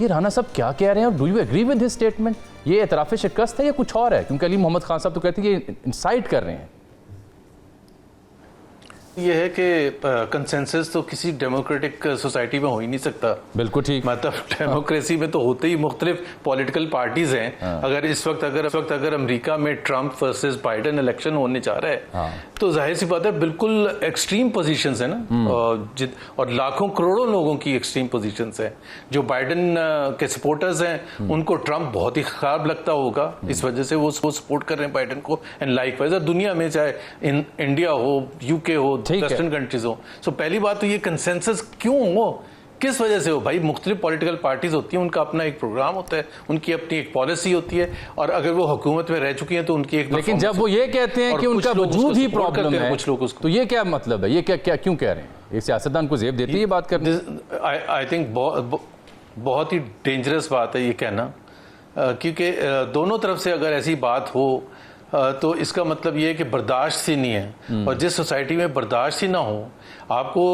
یہ رانا صاحب کیا کہہ رہے ہیں اور do you agree with his statement? یہ اعتراف شکست ہے یا کچھ اور ہے؟ کیونکہ علی محمد خان صاحب تو کہتے ہیں کہ یہ انسائٹ کر رہے ہیں. یہ ہے کہ کنسنسس تو کسی ڈیموکریٹک سوسائٹی میں ہو ہی نہیں سکتا. بالکل ٹھیک. مطلب ڈیموکریسی میں تو ہوتے ہی مختلف پولیٹیکل پارٹیز ہیں. اگر اس وقت اگر امریکہ میں ٹرمپ ورسز بائیڈن الیکشن ہونے جا رہا ہے تو ظاہر سی بات ہے بالکل ایکسٹریم پوزیشنز ہیں نا, اور لاکھوں کروڑوں لوگوں کی ایکسٹریم پوزیشنز ہیں. جو بائیڈن کے سپورٹرز ہیں ان کو ٹرمپ بہت ہی خراب لگتا ہوگا, اس وجہ سے وہ سپورٹ کر رہے ہیں بائیڈن کو. اینڈ لائک وائز دنیا میں چاہے انڈیا ہو, یو کے ہو, ویسٹرن کنٹریز ہو. سو پہلی بات تو یہ کنسنسس کیوں ہو, کس وجہ سے ہو؟ بھائی مختلف پولیٹیکل پارٹیز ہوتی ہیں, ان کا اپنا ایک پروگرام ہوتا ہے, ان کی اپنی ایک پالیسی ہوتی ہے, اور اگر وہ حکومت میں رہ چکی ہیں تو ان کی ایک. لیکن جب وہ یہ کہتے ہیں کہ ان کا وجود ہی پرابلم ہے کچھ لوگ اس کو, تو یہ کیا مطلب ہے؟ یہ کیا کیوں کہہ رہے ہیں؟ یہ سیاستدان کو زیب دیتی ہے یہ بات کرنا؟ آئی تھنک بہت ہی ڈینجرس بات ہے یہ کہنا, کیونکہ دونوں طرف سے اگر ایسی بات ہو تو اس کا مطلب یہ ہے کہ برداشت ہی نہیں ہے. اور جس سوسائٹی میں برداشت ہی نہ ہو, آپ کو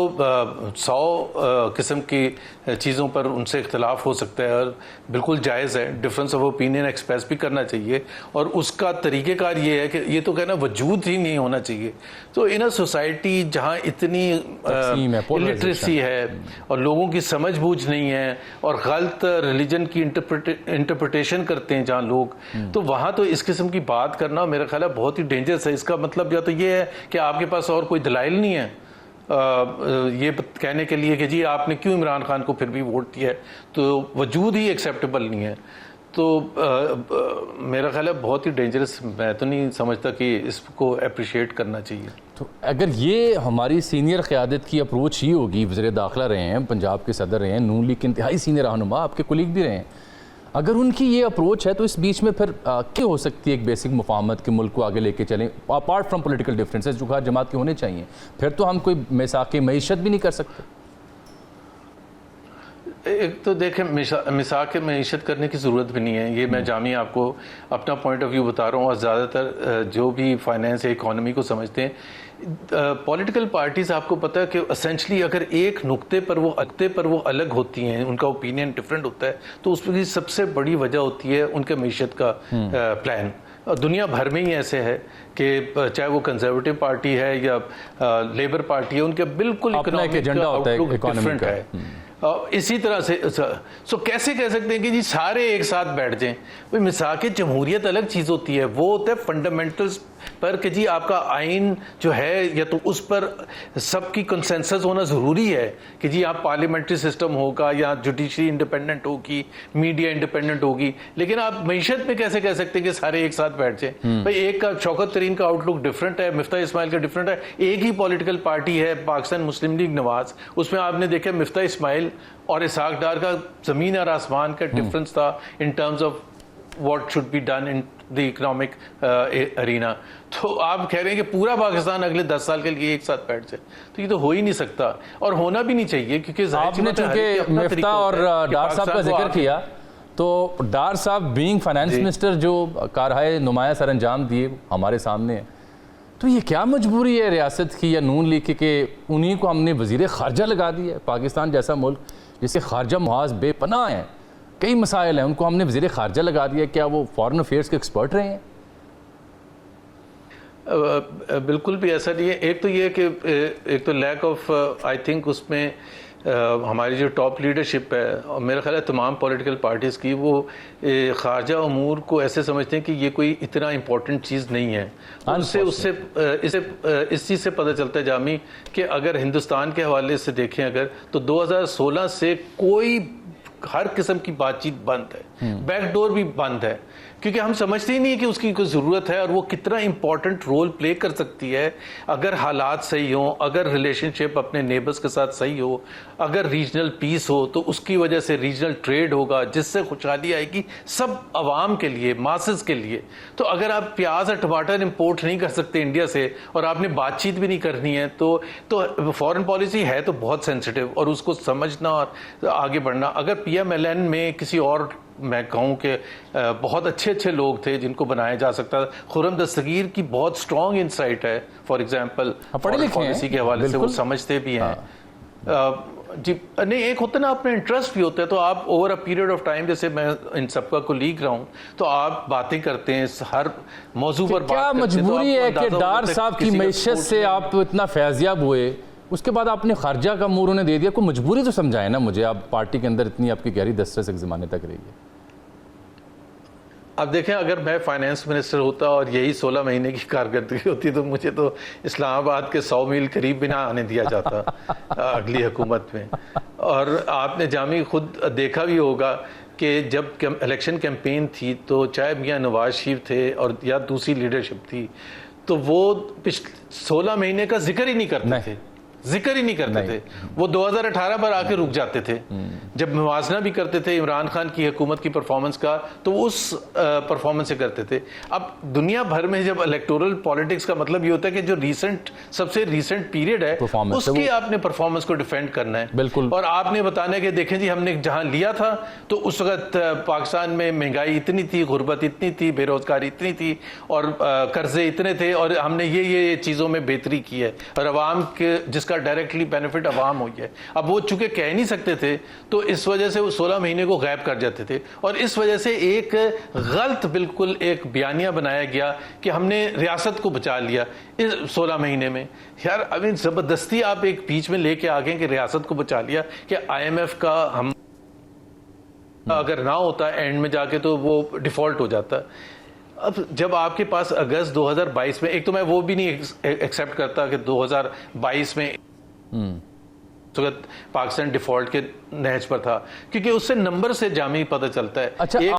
100 قسم کی چیزوں پر ان سے اختلاف ہو سکتا ہے, اور بالکل جائز ہے, ڈفرینس آف اوپینین ایکسپریس بھی کرنا چاہیے, اور اس کا طریقہ کار یہ ہے کہ یہ تو کہنا وجود ہی نہیں ہونا چاہیے. تو ان اے سوسائٹی جہاں اتنی الٹریسی ہے اور لوگوں کی سمجھ بوجھ نہیں ہے اور غلط ریلیجن کی انٹرپریٹیشن کرتے ہیں جہاں لوگ, تو وہاں تو اس قسم کی بات کرنا میرا خیال ہے بہت ہی ڈینجرس ہے. اس کا مطلب یا تو یہ ہے کہ آپ کے پاس اور کوئی دلائل نہیں ہے یہ کہنے کے لیے کہ جی آپ نے کیوں عمران خان کو پھر بھی ووٹ دیا ہے, تو وجود ہی ایکسیپٹیبل نہیں ہے. تو میرا خیال ہے بہت ہی ڈینجرس. میں تو نہیں سمجھتا کہ اس کو اپریشیٹ کرنا چاہیے. تو اگر یہ ہماری سینئر قیادت کی اپروچ ہی ہوگی, وزیر داخلہ رہے ہیں, پنجاب کے صدر رہے ہیں, نون لیگ کے انتہائی سینئر رہنما, آپ کے کولیگ بھی رہے ہیں, اگر ان کی یہ اپروچ ہے تو اس بیچ میں پھر کیا ہو سکتی ہے ایک بیسک مفاہمت کہ ملک کو آگے لے کے چلیں, اپارٹ فرام پولیٹیکل ڈفرینسز جو ہر جماعت کے ہونے چاہیے؟ پھر تو ہم کوئی میثاق معیشت بھی نہیں کر سکتے. ایک تو دیکھیں میثاق معیشت کرنے کی ضرورت بھی نہیں ہے. یہ میں جامع آپ کو اپنا پوائنٹ آف ویو بتا رہا ہوں, اور زیادہ تر جو بھی فائنینس یا اکانومی کو سمجھتے ہیں پولیٹیکل پارٹیز, آپ کو پتہ ہے کہ اسینشلی اگر ایک نقطے پر وہ الگ ہوتی ہیں, ان کا اوپینین ڈفرینٹ ہوتا ہے, تو اس کی سب سے بڑی وجہ ہوتی ہے ان کے معیشت کا پلان. دنیا بھر میں ہی ایسے ہے کہ چاہے وہ کنزرویٹو پارٹی ہے یا لیبر پارٹی ہے, ان کے بالکل اکنامک آؤٹ لک ڈفرینٹ ہے. اسی طرح سے کیسے کہہ سکتے ہیں کہ جی سارے ایک ساتھ بیٹھ جائیں؟ میثاق جمہوریت الگ چیز ہوتی ہے, وہ ہوتا ہے فنڈامنٹلز پر کہ جی آپ کا آئین جو ہے یا تو اس پر سب کی کنسنسس ہونا ضروری ہے کہ جی آپ پارلیمنٹری سسٹم ہوگا یا جوڈیشری انڈیپینڈنٹ ہوگی, میڈیا انڈیپینڈنٹ ہوگی. لیکن آپ معیشت میں کیسے کہہ سکتے ہیں کہ سارے ایک ساتھ بیٹھ جائیں؟ بھائی ایک کا شوکت ترین کا آؤٹ لک ڈفرینٹ ہے, مفتاح اسماعیل کا ڈفرینٹ ہے. ایک ہی پولیٹیکل پارٹی ہے پاکستان مسلم لیگ نواز, اس میں آپ نے دیکھا مفتاح اسماعیل اور اسحاق ڈار کا زمین اور آسمان کا ڈفرنس تھا in terms of what should be done in the economic arena. تو آپ کہہ رہے ہیں کہ پورا پاکستان اگلے 10 سال کے لیے ایک ساتھ بیٹھ جائے, تو یہ تو ہو ہی نہیں سکتا اور ہونا بھی نہیں چاہیے. کیونکہ آپ نے چونکہ مفتاح اور ڈار صاحب کا ذکر کیا, تو ڈار صاحب بینگ فائنانس منسٹر جو کارہائے نمایاں سر انجام دیے ہمارے سامنے ہیں, تو یہ کیا مجبوری ہے ریاست کی یا نون لیگ کی کہ انہی کو ہم نے وزیر خارجہ لگا دیا ہے؟ پاکستان جیسا ملک جس سے خارجہ محاذ بے پناہ ہیں, کئی مسائل ہیں, ان کو ہم نے وزیر خارجہ لگا دیا. کیا وہ فارن افیئرس کے ایکسپرٹ رہے ہیں؟ بالکل بھی ایسا نہیں ہے. ایک تو یہ کہ ایک تو لیک آف آئی تھنک اس میں ہماری جو ٹاپ لیڈرشپ ہے, اور میرا خیال ہے تمام پولیٹیکل پارٹیز کی, وہ خارجہ امور کو ایسے سمجھتے ہیں کہ یہ کوئی اتنا امپورٹنٹ چیز نہیں ہے. اس چیز سے پتہ چلتا ہے جامی کہ اگر ہندوستان کے حوالے سے دیکھیں اگر, تو 2016 سے کوئی ہر قسم کی بات چیت بند ہے, بیک ڈور بھی بند ہے, کیونکہ ہم سمجھتے ہی نہیں کہ اس کی کوئی ضرورت ہے اور وہ کتنا امپورٹنٹ رول پلے کر سکتی ہے اگر حالات صحیح ہوں, اگر ریلیشن شپ اپنے نیبرز کے ساتھ صحیح ہو, اگر ریجنل پیس ہو, تو اس کی وجہ سے ریجنل ٹریڈ ہوگا جس سے خوشحالی آئے گی سب عوام کے لیے, ماسز کے لیے. تو اگر آپ پیاز اور ٹماٹر امپورٹ نہیں کر سکتے انڈیا سے اور آپ نے بات چیت بھی نہیں کرنی ہے, تو فارن پالیسی ہے تو بہت سینسٹیو, اور اس کو سمجھنا اور آگے بڑھنا. اگر پی ایم ایل این میں کسی اور, میں کہوں کہ بہت اچھے لوگ تھے جن کو بنایا جا سکتا تھا. خرم دستگیر کی بہت سٹرونگ انسائٹ ہے فار ایگزامپل پالیسی کے حوالے سے, وہ سمجھتے بھی ہیں. جی نہیں، ایک ہوتا ہے نا اپنا انٹرسٹ بھی ہوتا ہے، تو آپ over a period of time, جیسے میں ان سب کا کولیگ رہا ہوں، تو آپ باتیں کرتے ہیں ہر موضوع پر بات کیا کرتے ہیں، تو مجبوری آپ ہے کو کہ اندازہ ڈار ہوتا ہے صاحب کی کسی کا معیشت سپورٹ سے میں- آپ اتنا فیضیاب ہوئے، اس کے بعد آپ نے خرجہ کا مور انہیں دے دیا؟ کوئی مجبوری تو سمجھائے نا مجھے، آپ پارٹی کے اندر اتنی آپ کی گہری دسترس ایک زمانے تک رہی ہے۔ اب دیکھیں، اگر میں فائنانس منسٹر ہوتا اور یہی 16 مہینے کی کارکردگی ہوتی تو مجھے تو اسلام آباد کے 100 میل قریب بھی نہ آنے دیا جاتا اگلی حکومت میں۔ اور آپ نے جامی خود دیکھا بھی ہوگا کہ جب الیکشن کیمپین تھی تو چاہے میاں نواز شریف تھے اور یا دوسری لیڈرشپ تھی، تو وہ 16 مہینے کا ذکر ہی نہیں کرتے تھے، ذکر ہی نہیں کرتے تھے۔ وہ 2018 پر آ کے رک جاتے تھے، جب موازنہ بھی کرتے تھے عمران خان کی حکومت کی پرفارمنس کا، تو وہ اس پرفارمنس سے کرتے تھے۔ اب دنیا بھر میں جب الیکٹورل پالیٹکس کا مطلب یہ ہوتا ہے کہ جو ریسنٹ، سب سے ریسنٹ پیریڈ ہے، اس کی آپ نے پرفارمنس کو ڈیفینڈ کرنا ہے، بالکل، اور آپ نے بتانا ہے کہ دیکھیں جی ہم نے جہاں لیا تھا تو اس وقت پاکستان میں مہنگائی اتنی تھی، غربت اتنی تھی، بے روزگاری اتنی تھی، اور قرضے اتنے تھے، اور ہم نے یہ چیزوں میں بہتری کی ہے، اور عوام کے جس کا ڈائریکٹلی بینیفٹ عوام ہوئی ہے۔ اب وہ چونکہ کہہ نہیں سکتے تھے تو اس وجہ سے وہ 16 مہینے کو غائب کر جاتے تھے، اور اس وجہ سے ایک غلط بالکل ایک بیانیہ بنایا گیا کہ ہم نے ریاست کو بچا لیا اس 16 مہینے میں۔ یار ابھی زبردستی آپ ایک بیچ میں لے کے آ گئے کہ ریاست کو بچا لیا، کہ IMF کا ہم اگر نہ ہوتا اینڈ میں جا کے تو وہ ڈیفالٹ ہو جاتا۔ اب جب آپ کے پاس اگست 2022 میں، ایک تو میں وہ بھی نہیں ایکسیپٹ کرتا کہ 2022 میں اس وقت پاکستان ڈیفالٹ کے نہج پر تھا، کیونکہ اس سے نمبر سے جامع پتہ چلتا ہے۔ اچھا